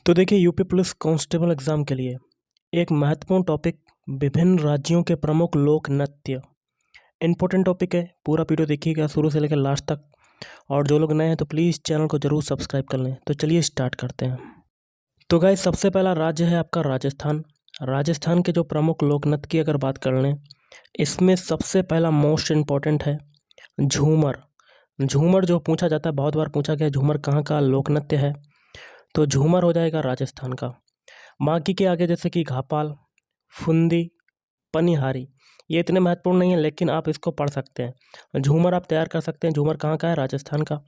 तो देखिए UP police constable exam के लिए एक महत्वपूर्ण टॉपिक विभिन्न राज्यों के प्रमुख लोक नृत्य। इम्पोर्टेंट टॉपिक है, पूरा वीडियो देखिएगा शुरू से लेकर लास्ट तक। और जो लोग नए हैं तो प्लीज़ चैनल को ज़रूर सब्सक्राइब कर लें। तो चलिए स्टार्ट करते हैं। तो गाइस सबसे पहला राज्य है आपका राजस्थान। राजस्थान के जो प्रमुख लोक नृत्य की अगर बात कर लें, इसमें सबसे पहला मोस्ट इम्पॉर्टेंट है झूमर। झूमर जो पूछा जाता है, बहुत बार पूछा गया झूमर कहाँ का लोक नृत्य है, तो झूमर हो जाएगा राजस्थान का। बाकी के आगे जैसे कि घापाल, फुंदी, पनिहारी, ये इतने महत्वपूर्ण नहीं है लेकिन आप इसको पढ़ सकते हैं। झूमर आप तैयार कर सकते हैं। झूमर कहाँ का है? राजस्थान का।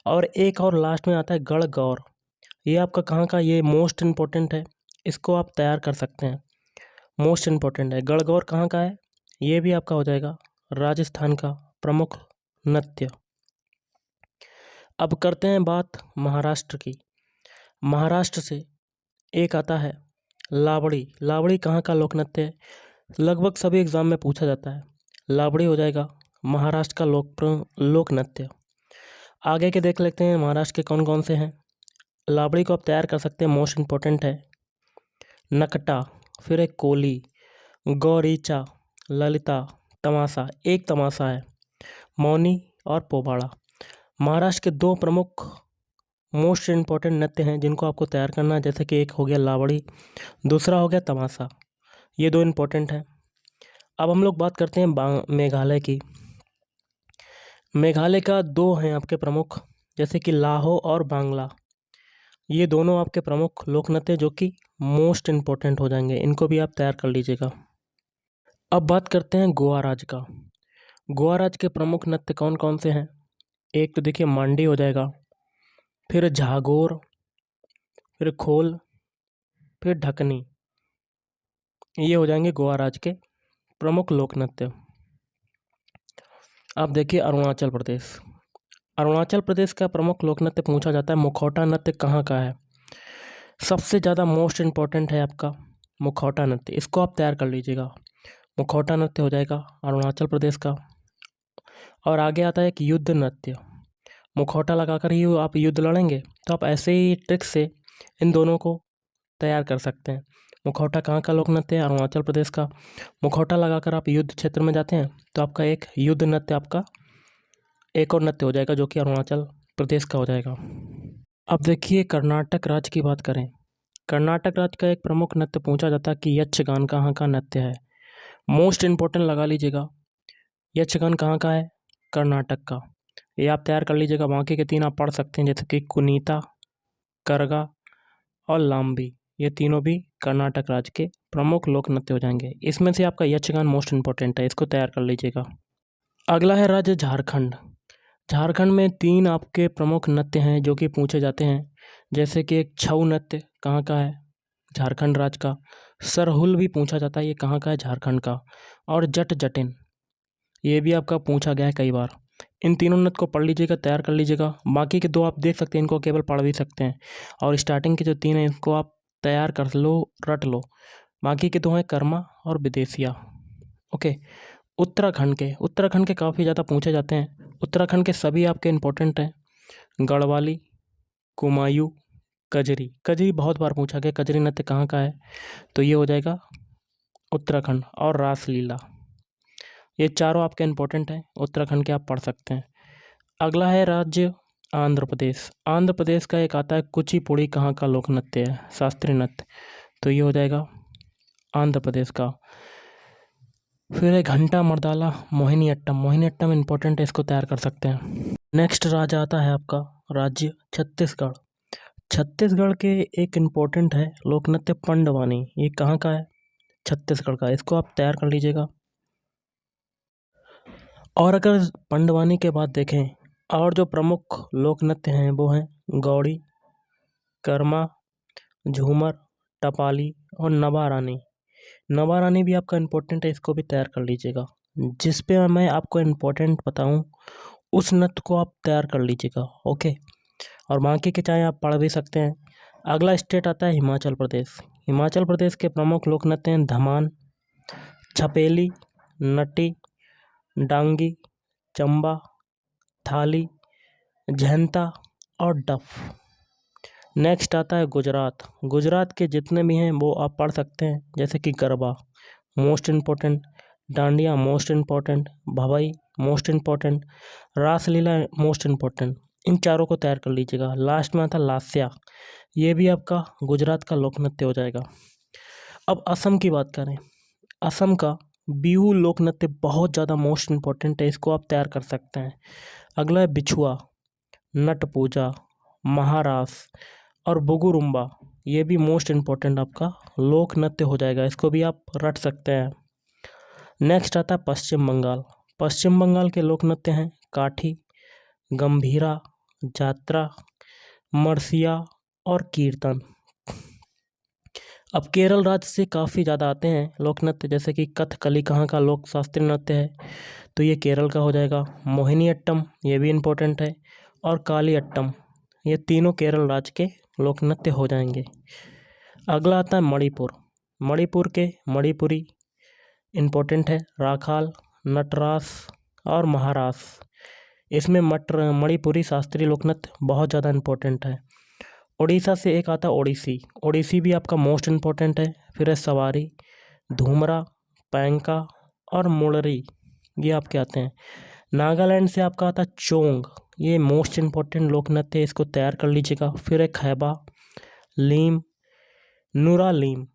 और एक और लास्ट में आता है गढ़गौर। ये आपका कहाँ का? ये मोस्ट इम्पोर्टेंट है, इसको आप तैयार कर सकते हैं। मोस्ट इम्पोर्टेंट है। गढ़गौर कहाँ का है? ये भी आपका हो जाएगा राजस्थान का प्रमुख नृत्य। अब करते हैं बात महाराष्ट्र की। महाराष्ट्र से एक आता है लावड़ी। लावड़ी कहाँ का लोक नृत्य है? लगभग सभी एग्जाम में पूछा जाता है। लावड़ी हो जाएगा महाराष्ट्र का लोक नृत्य। आगे के देख लेते हैं महाराष्ट्र के कौन कौन से हैं। लावड़ी को आप तैयार कर सकते हैं, मोस्ट इम्पोर्टेंट है। नकटा, फिर एक कोली, गौरीचा, ललिता, तमाशा, एक तमाशा है, मौनी और पोबाड़ा। महाराष्ट्र के दो प्रमुख मोस्ट इम्पॉर्टेंट नृत्य हैं जिनको आपको तैयार करना है, जैसे कि एक हो गया लावड़ी, दूसरा हो गया तमाशा। ये दो इम्पोर्टेंट हैं। अब हम लोग बात करते हैं मेघालय की। मेघालय का दो हैं आपके प्रमुख, जैसे कि लाहो और बांग्ला। ये दोनों आपके प्रमुख लोक नृत्य जो कि मोस्ट इम्पोर्टेंट हो जाएंगे, इनको भी आप तैयार कर लीजिएगा। अब बात करते हैं गोवा राज्य का। गोवा राज्य के प्रमुख नृत्य कौन कौन से हैं? एक तो देखिए मांडी हो जाएगा, फिर झागोर, फिर खोल, फिर ढकनी। ये हो जाएंगे गोवा राज्य के प्रमुख लोक नृत्य। अब देखिए अरुणाचल प्रदेश। अरुणाचल प्रदेश का प्रमुख लोक नृत्य पूछा जाता है मुखौटा नृत्य कहाँ का है? सबसे ज़्यादा मोस्ट इम्पॉर्टेंट है आपका मुखौटा नृत्य, इसको आप तैयार कर लीजिएगा। मुखौटा नृत्य हो जाएगा अरुणाचल प्रदेश का। और आगे आता है एक युद्ध नृत्य। मुखौटा लगाकर ही आप युद्ध लड़ेंगे, तो आप ऐसे ही ट्रिक से इन दोनों को तैयार कर सकते हैं। मुखौटा कहाँ का लोक नृत्य है? अरुणाचल प्रदेश का। मुखौटा लगाकर आप युद्ध क्षेत्र में जाते हैं तो आपका एक युद्ध नृत्य, आपका एक और नृत्य हो जाएगा जो कि अरुणाचल प्रदेश का हो जाएगा। अब देखिए कर्नाटक राज्य की बात करें। कर्नाटक राज्य का एक प्रमुख नृत्य पूछा जाता है कि यक्षगान कहाँ का नृत्य है? मोस्ट इम्पोर्टेंट लगा लीजिएगा। यक्षगान कहाँ का है? कर्नाटक का। ये आप तैयार कर लीजिएगा। बाकी के तीन आप पढ़ सकते हैं, जैसे कि कुनीता, करगा और लाम्बी। ये तीनों भी कर्नाटक राज्य के प्रमुख लोक नृत्य हो जाएंगे। इसमें से आपका यक्षगान मोस्ट इम्पोर्टेंट है, इसको तैयार कर लीजिएगा। अगला है राज्य झारखंड। झारखंड में तीन आपके प्रमुख नृत्य हैं जो कि पूछे जाते हैं, जैसे कि एक छऊ नृत्य कहाँ का है? झारखंड राज्य का। सरहुल भी पूछा जाता है, ये कहाँ का है? झारखंड का। और जट जटिन, ये भी आपका पूछा गया है कई बार। इन तीनों नृत्य को पढ़ लीजिएगा, तैयार कर लीजिएगा। बाकी के दो आप देख सकते हैं, इनको केवल पढ़ भी सकते हैं। और स्टार्टिंग के जो तीन हैं इनको आप तैयार कर लो, रट लो। बाकी के दो हैं कर्मा और विदेशिया। ओके। उत्तराखंड के काफ़ी ज़्यादा पूछे जाते हैं। उत्तराखंड के सभी आपके इम्पोर्टेंट हैं। गढ़वाली, कुमायूं, कजरी। कजरी बहुत बार पूछा गया, कजरी नृत्य कहाँ का है? तो ये हो जाएगा उत्तराखंड। और रासलीला, ये चारों आपके इम्पोर्टेंट हैं, उत्तराखंड के आप पढ़ सकते हैं। अगला है राज्य आंध्र प्रदेश। आंध्र प्रदेश का एक आता है कुचिपुड़ी कहाँ का लोक नृत्य है? शास्त्रीय नृत्य। तो ये हो जाएगा आंध्र प्रदेश का। फिर है घंटा मर्दाला, मोहिनी अट्टम। मोहिनी अट्टम इम्पोर्टेंट है, इसको तैयार कर सकते हैं। नेक्स्ट राज्य आता है आपका राज्य छत्तीसगढ़। छत्तीसगढ़ के एक इम्पोर्टेंट है लोक नृत्य पंडवानी। ये कहाँ का है? छत्तीसगढ़ का। इसको आप तैयार कर लीजिएगा। और अगर पंडवानी के बाद देखें, और जो प्रमुख लोक नृत्य हैं वो हैं गौड़ी, कर्मा, झूमर, टपाली और नवा रानी। नवा रानी भी आपका इम्पोर्टेंट है, इसको भी तैयार कर लीजिएगा। जिस पे मैं आपको इम्पोर्टेंट बताऊं उस नृत्य को आप तैयार कर लीजिएगा। ओके। और बाकी के चाहे आप पढ़ भी सकते हैं। अगला स्टेट आता है हिमाचल प्रदेश। हिमाचल प्रदेश के प्रमुख लोक नृत्य हैं धमान, छपेली, नटी, डांगी, चंबा, थाली, झंता और डफ। नेक्स्ट आता है गुजरात। गुजरात के जितने भी हैं वो आप पढ़ सकते हैं, जैसे कि garba most important, dandiya most important, Bhavai most important, Raslila most important. इन चारों को तैयार कर लीजिएगा। लास्ट में आता लास्या, ये भी आपका गुजरात का लोक नृत्य हो जाएगा। अब असम की बात करें, असम का बिहू लोक नृत्य बहुत ज़्यादा मोस्ट इम्पोर्टेंट है, इसको आप तैयार कर सकते हैं। अगला है बिछुआ, नट पूजा, महारास और बुगुरुम्बा, ये भी मोस्ट इम्पोर्टेंट आपका लोक नृत्य हो जाएगा, इसको भी आप रट सकते हैं। नेक्स्ट आता है पश्चिम बंगाल। पश्चिम बंगाल के लोक नृत्य हैं काठी, गंभीरा, जात्रा, मरसिया और कीर्तन। अब केरल राज्य से काफ़ी ज़्यादा आते हैं लोक नृत्य, जैसे कि कथकली कहाँ का लोक शास्त्रीय नृत्य है, तो ये केरल का हो जाएगा। मोहिनी अट्टम, ये भी इम्पोर्टेंट है, और काली अट्टम, ये तीनों केरल राज्य के लोक नृत्य हो जाएंगे। अगला आता है मणिपुर। मणिपुर के मणिपुरी इम्पोर्टेंट है, राखाल, नटरास और महारास। इसमें मणिपुरी शास्त्रीय लोक नृत्य बहुत ज़्यादा इम्पोर्टेंट है। उड़ीसा से एक आता है ओडिसी। ओडिसी भी आपका मोस्ट इम्पोर्टेंट है। फिर है सवारी, धूमरा, पैंका और मुड़री, ये आपके आते हैं। नागालैंड से आपका आता है चोंग, ये मोस्ट इम्पोर्टेंट लोक नृत्य है, इसको तैयार कर लीजिएगा। फिर है खैबा, लीम, नूरा लीम।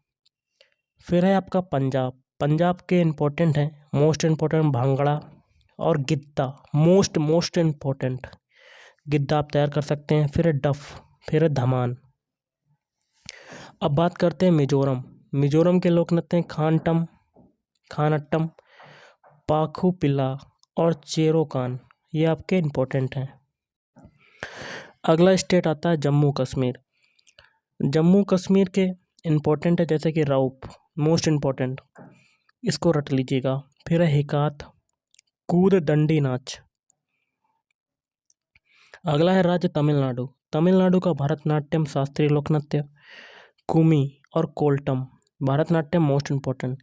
फिर है आपका पंजाब। पंजाब के इम्पोर्टेंट हैं, मोस्ट इम्पोर्टेंट भांगड़ा और गिद्दा, मोस्ट इम्पोर्टेंट गिद्दा आप तैयार कर सकते हैं। फिर है डफ, फिर है धमान। अब बात करते हैं मिजोरम। मिजोरम के लोक नृत्य हैं खानटम, खानट्टम, पाखू पिल्ला और चेरोकान, ये आपके इम्पोर्टेंट हैं। अगला स्टेट आता है जम्मू कश्मीर। जम्मू कश्मीर के इम्पोर्टेंट है, जैसे कि राउप, मोस्ट इम्पोर्टेंट, इसको रट लीजिएगा। फिर है हिकात, कूद दंडी नाच। अगला है राज्य तमिलनाडु। तमिलनाडु का भरतनाट्यम शास्त्रीय लोक नृत्य, कुमी और कोल्टम, भरतनाट्यम मोस्ट इम्पोर्टेंट।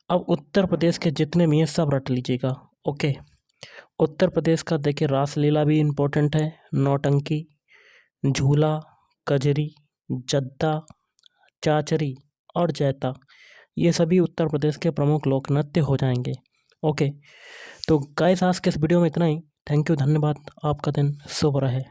अब उत्तर प्रदेश के जितने भी हैं सब रट लीजिएगा, ओके। उत्तर प्रदेश का देखिए रासलीला भी इम्पोर्टेंट है, नौटंकी, झूला, कजरी, जद्दा, चाचरी और जैता, ये सभी उत्तर प्रदेश के प्रमुख लोक नृत्य हो जाएंगे, ओके। तो गाइस आज के इस वीडियो में इतना ही। थैंक यू, धन्यवाद। आपका दिन शुभ रहे।